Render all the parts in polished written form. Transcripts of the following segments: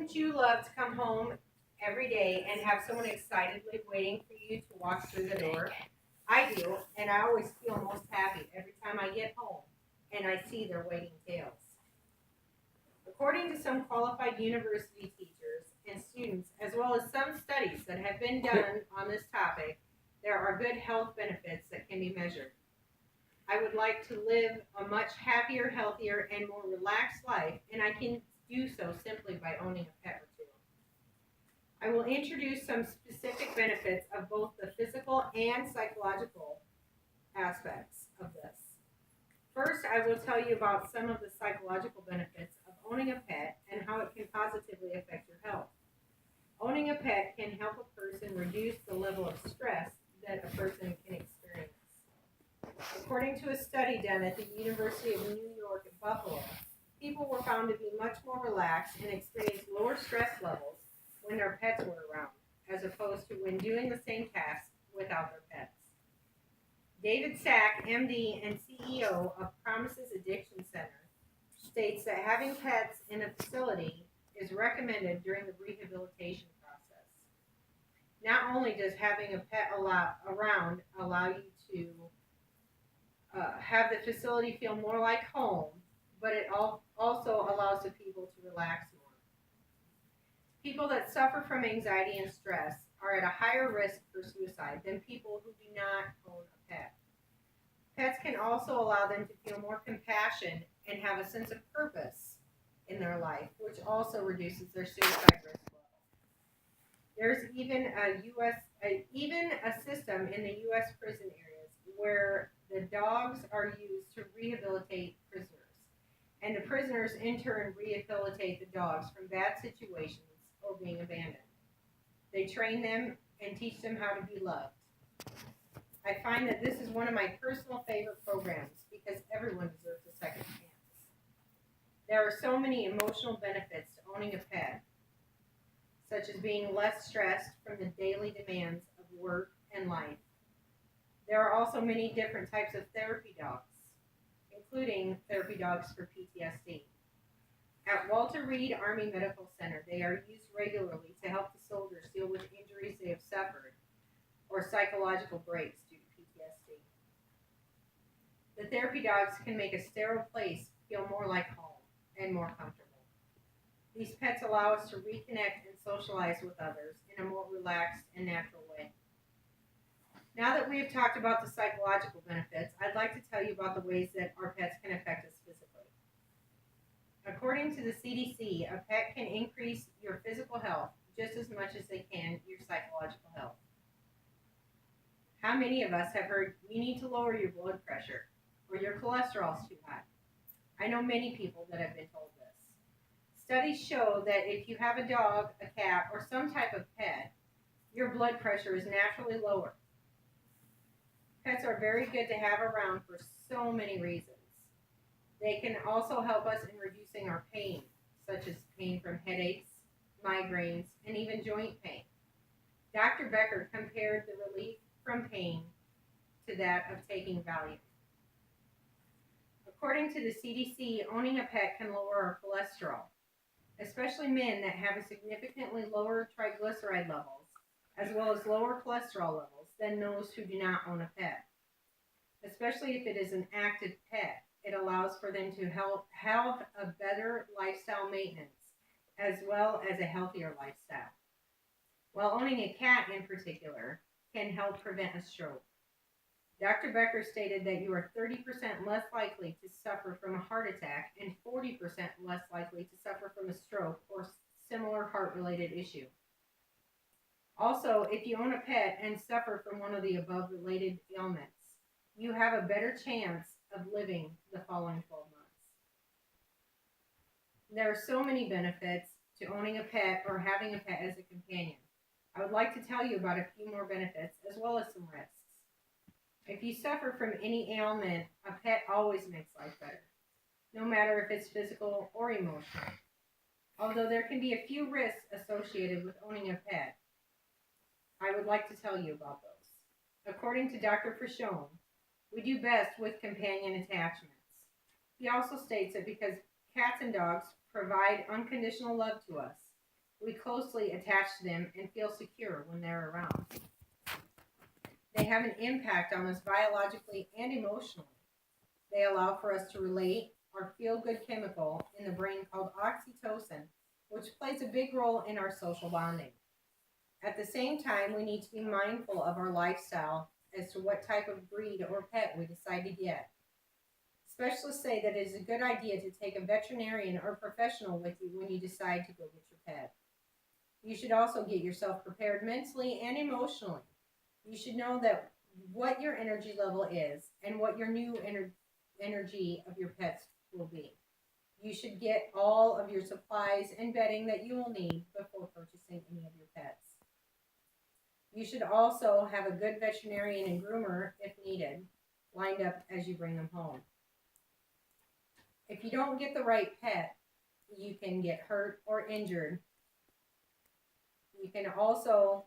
Wouldn't you love to come home every day and have someone excitedly waiting for you to walk through the door? I do, and I always feel most happy every time I get home and I see their waiting tails. According to some qualified university teachers and students, as well as some studies that have been done on this topic, there are good health benefits that can be measured. I would like to live a much happier, healthier, and more relaxed life, and I can do so simply by owning a pet or two. I will introduce some specific benefits of both the physical and psychological aspects of this. First, I will tell you about some of the psychological benefits of owning a pet and how it can positively affect your health. Owning a pet can help a person reduce the level of stress that a person can experience. According to a study done at the University of New York at Buffalo, people were found to be much more relaxed and experience lower stress levels when their pets were around, as opposed to when doing the same tasks without their pets. David Sack, MD and CEO of Promises Addiction Center, states that having pets in a facility is recommended during the rehabilitation process. Not only does having a pet around allow you to have the facility feel more like home, but it also allows the people to relax more. People that suffer from anxiety and stress are at a higher risk for suicide than people who do not own a pet. Pets can also allow them to feel more compassion and have a sense of purpose in their life, which also reduces their suicide risk level. There's even a system in the U.S. prison areas where the dogs are used to rehabilitate prisoners, and the prisoners in turn rehabilitate the dogs from bad situations or being abandoned. They train them and teach them how to be loved. I find that this is one of my personal favorite programs because everyone deserves a second chance. There are so many emotional benefits to owning a pet, such as being less stressed from the daily demands of work and life. There are also many different types of therapy dogs, including therapy dogs for PTSD. At Walter Reed Army Medical Center, they are used regularly to help the soldiers deal with injuries they have suffered or psychological breaks due to PTSD. The therapy dogs can make a sterile place feel more like home and more comfortable. These pets allow us to reconnect and socialize with others in a more relaxed and natural way. Now that we have talked about the psychological benefits, I'd like to tell you about the ways that our pets can affect us physically. According to the CDC, a pet can increase your physical health just as much as they can your psychological health. How many of us have heard you need to lower your blood pressure or your cholesterol's too high? I know many people that have been told this. Studies show that if you have a dog, a cat, or some type of pet, your blood pressure is naturally lower. Pets are very good to have around for so many reasons. They can also help us in reducing our pain, such as pain from headaches, migraines, and even joint pain. Dr. Becker compared the relief from pain to that of taking Valium. According to the CDC, owning a pet can lower our cholesterol, especially men that have a significantly lower triglyceride levels, as well as lower cholesterol levels than those who do not own a pet. Especially if it is an active pet, it allows for them to have a better lifestyle maintenance, as well as a healthier lifestyle. While owning a cat in particular can help prevent a stroke. Dr. Becker stated that you are 30% less likely to suffer from a heart attack and 40% less likely to suffer from a stroke or similar heart-related issue. Also, if you own a pet and suffer from one of the above related ailments, you have a better chance of living the following 12 months. There are so many benefits to owning a pet or having a pet as a companion. I would like to tell you about a few more benefits as well as some risks. If you suffer from any ailment, a pet always makes life better, no matter if it's physical or emotional. Although there can be a few risks associated with owning a pet, I would like to tell you about those. According to Dr. Frashone, we do best with companion attachments. He also states that because cats and dogs provide unconditional love to us, We closely attach to them and feel secure when they're around. They have an impact on us biologically and emotionally. They allow for us to relate our feel good chemical in the brain called oxytocin, which plays a big role in our social bonding. At the same time, we need to be mindful of our lifestyle as to what type of breed or pet we decide to get. Specialists say that it is a good idea to take a veterinarian or professional with you when you decide to go get your pet. You should also get yourself prepared mentally and emotionally. You should know that what your energy level is and what your new energy of your pets will be. You should get all of your supplies and bedding that you will need before purchasing any of your pets. You should also have a good veterinarian and groomer, if needed, lined up as you bring them home. If you don't get the right pet, you can get hurt or injured. You can also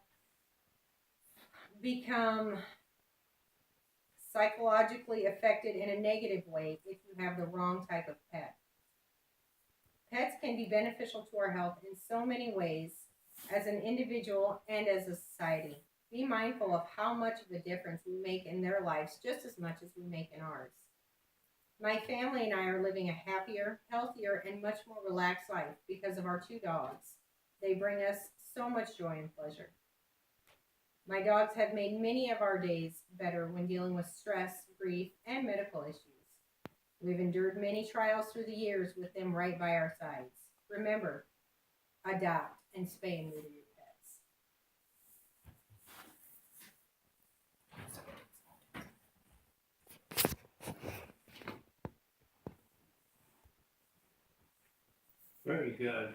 become psychologically affected in a negative way if you have the wrong type of pet. Pets can be beneficial to our health in so many ways as an individual and as a society. Be mindful of how much of a difference we make in their lives just as much as we make in ours. My family and I are living a happier, healthier, and much more relaxed life because of our two dogs. They bring us so much joy and pleasure. My dogs have made many of our days better when dealing with stress, grief, and medical issues. We've endured many trials through the years with them right by our sides. Remember, adopt and spay and neuter your pets. Very good.